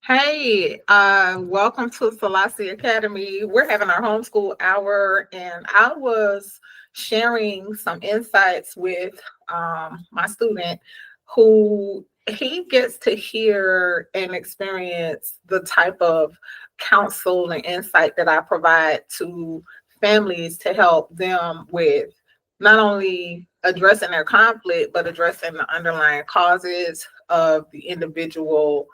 Hey, welcome to Selassie Academy. We're having our homeschool hour, and I was sharing some insights with my student who he gets to hear and experience the type of counsel and insight that I provide to families to help them with not only addressing their conflict, but addressing the underlying causes of the individual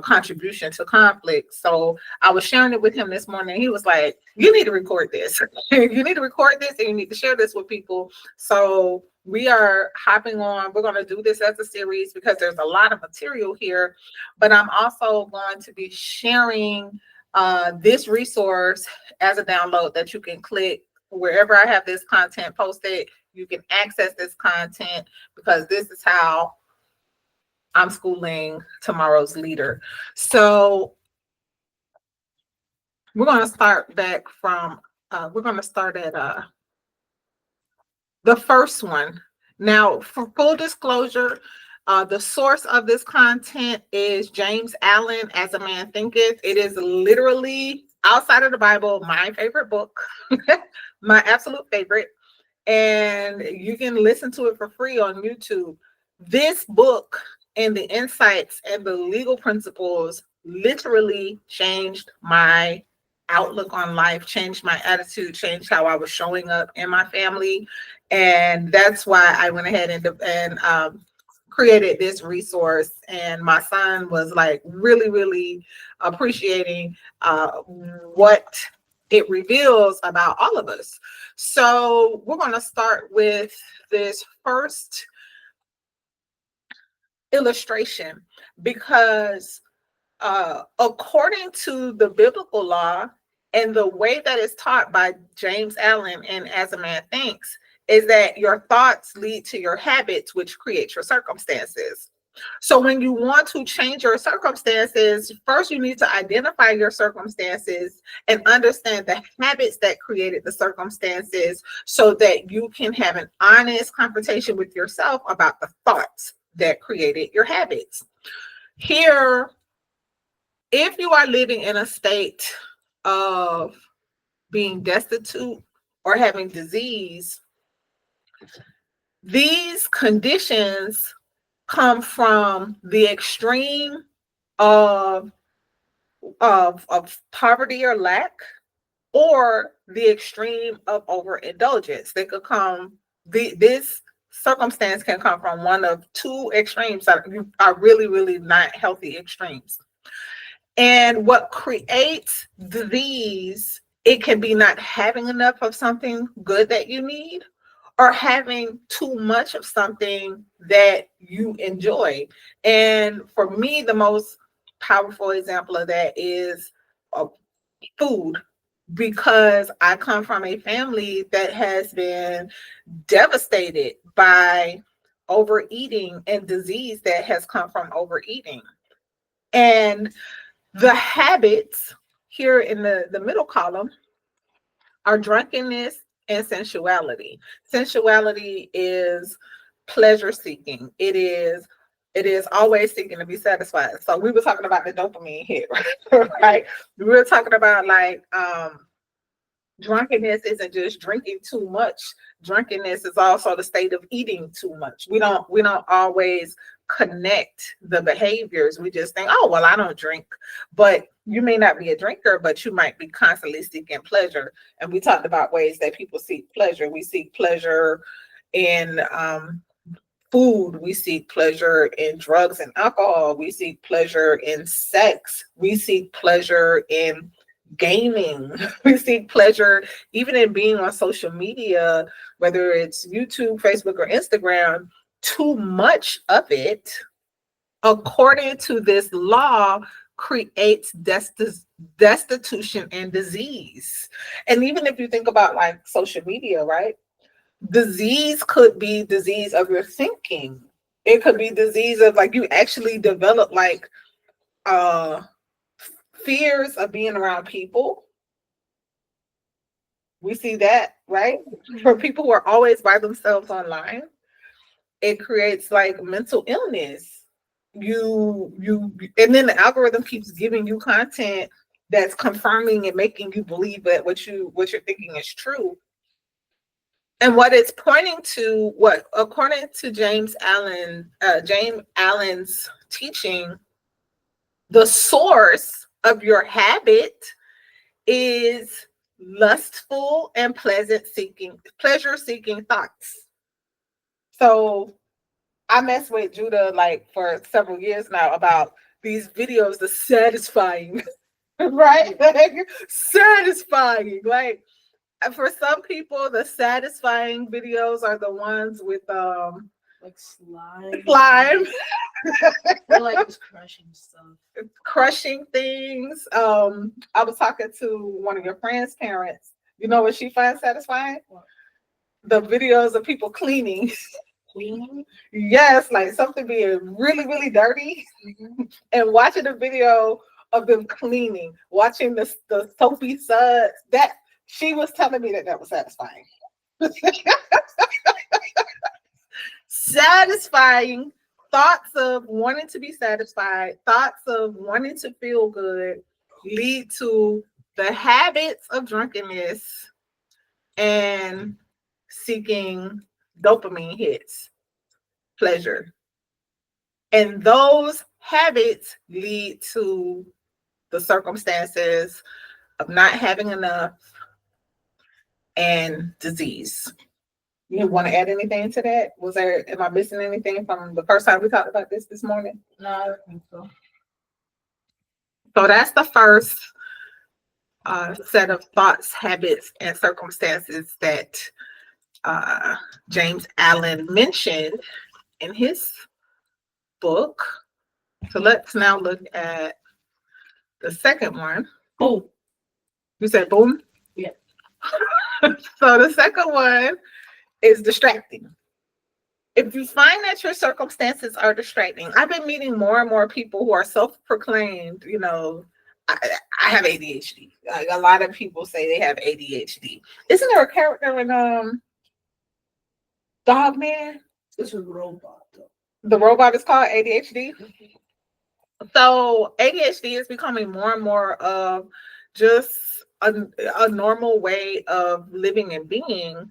contribution to conflict. So I was sharing it with him this morning. He was like, "You need to record this. You need to record this, and you need to share this with people." So we are hopping on. We're going to do this as a series because there's a lot of material here. But I'm also going to be sharing this resource as a download that you can click wherever I have this content posted. You can access this content because this is how I'm schooling tomorrow's leader. So we're going to start back from, we're going to start at the first one. Now, for full disclosure, the source of this content is James Allen, As a Man Thinketh. It is literally outside of the Bible, my favorite book, my absolute favorite. And you can listen to it for free on YouTube. This book and the insights and the legal principles literally changed my outlook on life, changed my attitude, changed how I was showing up in my family. And that's why I went ahead and created this resource. And my son was like really appreciating what it reveals about all of us. So we're going to start with this first illustration because according to the biblical law and the way that it's taught by James Allen and As a Man Thinks, is that your thoughts lead to your habits, which create your circumstances. So when you want to change your circumstances, first you need to identify your circumstances and understand the habits that created the circumstances so that you can have an honest confrontation with yourself about the thoughts that created your habits. Here, if you are living in a state of being destitute or having disease, these conditions come from the extreme of poverty or lack, or the extreme of overindulgence. They could come. This circumstance can come from one of two extremes that are really not healthy extremes. And what creates disease, it can be not having enough of something good that you need, or having too much of something that you enjoy. And for me, the most powerful example of that is uh, food, because I come from a family that has been devastated by overeating and disease that has come from overeating. And the habits here in the middle column are drunkenness and sensuality. Sensuality is pleasure seeking. It is always seeking to be satisfied. So we were talking about the dopamine hit, right? We were talking about like drunkenness isn't just drinking too much. Drunkenness is also the state of eating too much. We don't always connect the behaviors. We just think, oh well, I don't drink. But you may not be a drinker, but you might be constantly seeking pleasure. And we talked about ways that people seek pleasure. We seek pleasure in food, we seek pleasure in drugs and alcohol, we seek pleasure in sex, we seek pleasure in gaming, we seek pleasure even in being on social media, whether it's YouTube, Facebook, or Instagram. Too much of it, according to this law, creates destitution and disease. And even if you think about like social media, right? Disease could be disease of your thinking. It could be disease of like you actually develop like uh fears of being around people. We see that, right? For people who are always by themselves online, it creates like mental illness. and then the algorithm keeps giving you content that's confirming and making you believe that what you're thinking is true. And what it's pointing to, what according to James Allen's teaching, the source of your habit is lustful and pleasure seeking thoughts. So I messed with Judah like for several years now about these videos, the satisfying, right? Like, satisfying. Like, for some people, the satisfying videos are the ones with like slime. Slime. Or like just crushing stuff. Crushing things. I was talking to one of your friends' parents. You know what she finds satisfying? What? The videos of people cleaning. Cleaning? Yes, like something being really, really dirty, and watching a video of them cleaning, watching the soapy suds. That she was telling me that was satisfying. Satisfying thoughts of wanting to be satisfied, thoughts of wanting to feel good lead to the habits of drunkenness and seeking dopamine hits, pleasure. And those habits lead to the circumstances of not having enough and disease. You want to add anything to that? Am I missing anything from the first time we talked about this morning? No, I don't think so. So that's the first set of thoughts, habits, and circumstances that James Allen mentioned in his book. So let's now look at the second one. Boom. You said boom? Yeah. So the second one is distracting. If you find that your circumstances are distracting, I've been meeting more and more people who are self-proclaimed, I have ADHD. Like, a lot of people say they have ADHD. Isn't there a character in Dog Man? It's a robot though. The robot is called ADHD. So ADHD is becoming more and more of just a normal way of living and being.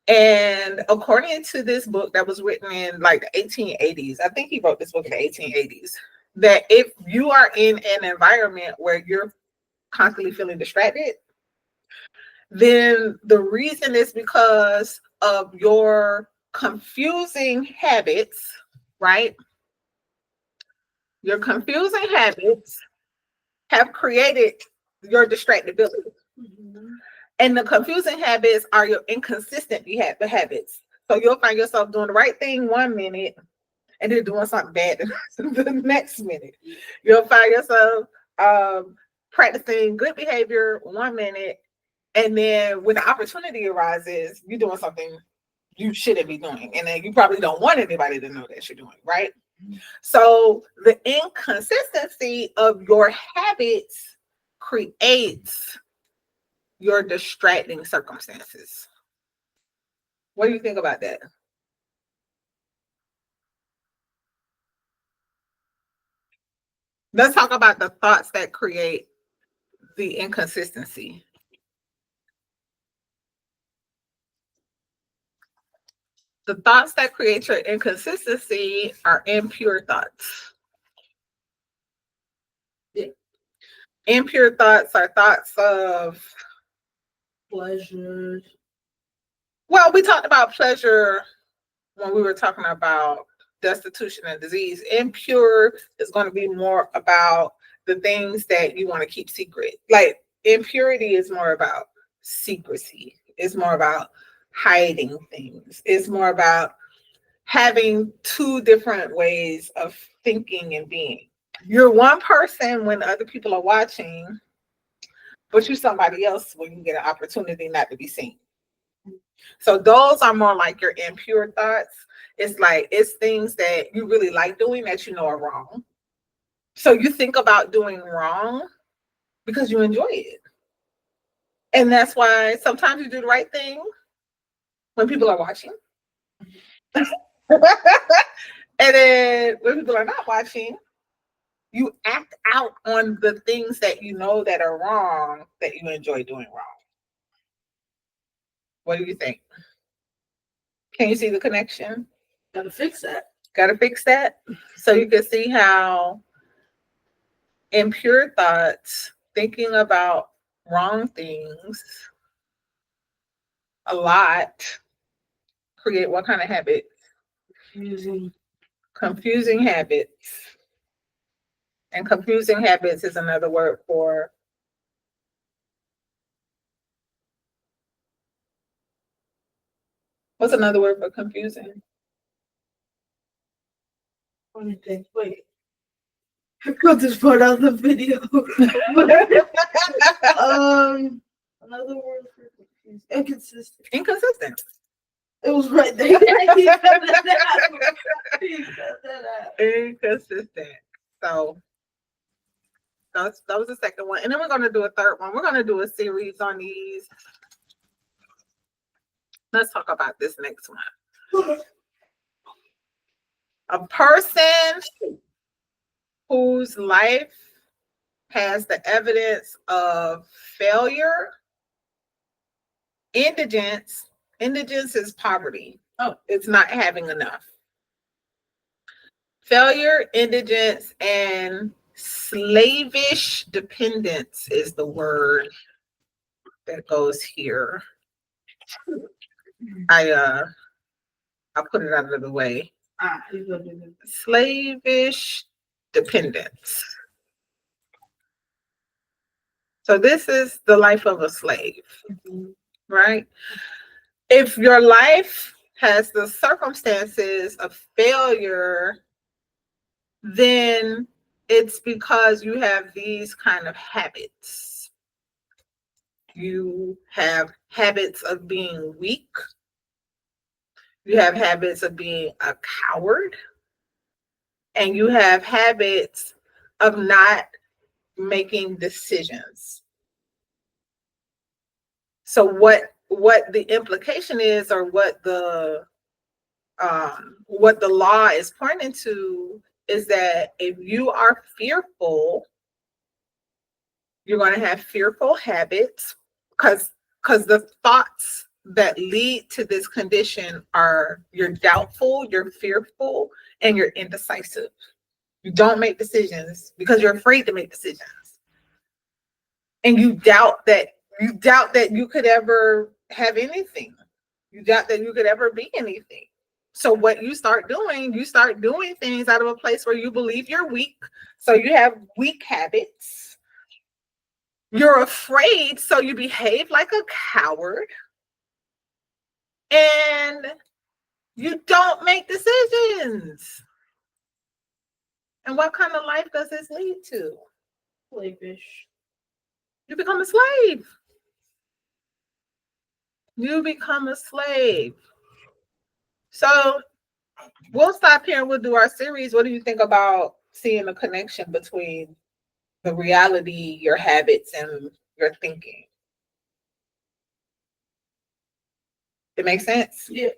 And according to this book that was written in like the 1880s, I think he wrote this book in the 1880s, that if you are in an environment where you're constantly feeling distracted, then the reason is because of your confusing habits, right? Your confusing habits have created your distractibility. Mm-hmm. And the confusing habits are your inconsistent habits. So you'll find yourself doing the right thing 1 minute and then doing something bad the next minute. You'll find yourself practicing good behavior 1 minute, and then when the opportunity arises, you're doing something you shouldn't be doing. And then you probably don't want anybody to know that you're doing, right? So the inconsistency of your habits creates your distracting circumstances. What do you think about that? Let's talk about the thoughts that create the inconsistency. The thoughts that create your inconsistency are impure thoughts. Yeah. Impure thoughts are thoughts of pleasure. Well, we talked about pleasure when we were talking about destitution and disease. Impure is going to be more about the things that you want to keep secret. Like, impurity is more about secrecy. It's more about hiding things. It's more about having two different ways of thinking and being. You're one person when other people are watching, but you're somebody else when you get an opportunity not to be seen. So those are more like your impure thoughts. It's things that you really like doing that you know are wrong. So you think about doing wrong because you enjoy it. And that's why sometimes you do the right thing when people are watching. And then when people are not watching, you act out on the things that you know that are wrong that you enjoy doing wrong. What do you think? Can you see the connection? Gotta fix that. Got to fix that. So you can see how in pure thoughts, thinking about wrong things a lot create what kind of habit? Using Confusing habits. And confusing habits is another word for what's another word for confusing? funny things. Wait. I cut this part out of the video. Another word for confused. Inconsistent. Inconsistent. It was right there. He cut that out. He cut that out. Inconsistent. So that was the second one. And then we're going to do a third one. We're going to do a series on these. Let's talk about this next one. A person whose life has the evidence of failure, indigence. Indigence is poverty. Oh, it's not having enough. Failure, indigence, and slavish dependence is the word that goes here. I put it out of the way. Slavish dependence. So this is the life of a slave, right? If your life has the circumstances of failure, then it's because you have these kind of habits. You have habits of being weak. You have habits of being a coward. And you have habits of not making decisions. So what the implication is, or what the law is pointing to, is that if you are fearful, you're going to have fearful habits, because the thoughts that lead to this condition are you're doubtful, you're fearful, and you're indecisive. You don't make decisions because you're afraid to make decisions. And you doubt that you could ever have anything. You doubt that you could ever be anything. So what you start doing things out of a place where you believe you're weak. So you have weak habits. You're afraid, so you behave like a coward. And you don't make decisions. And what kind of life does this lead to? Slavish. You become a slave. You become a slave. So we'll stop here and we'll do our series. What do you think about seeing a connection between the reality, your habits, and your thinking? It makes sense? Yeah.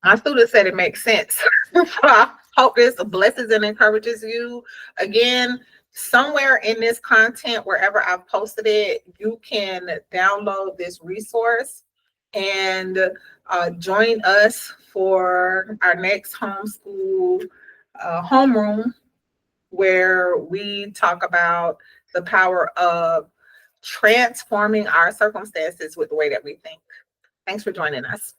My student said it makes sense. I hope this blesses and encourages you. Again, somewhere in this content, wherever I've posted it, you can download this resource and join us for our next homeschool homeroom, where we talk about the power of transforming our circumstances with the way that we think. Thanks for joining us.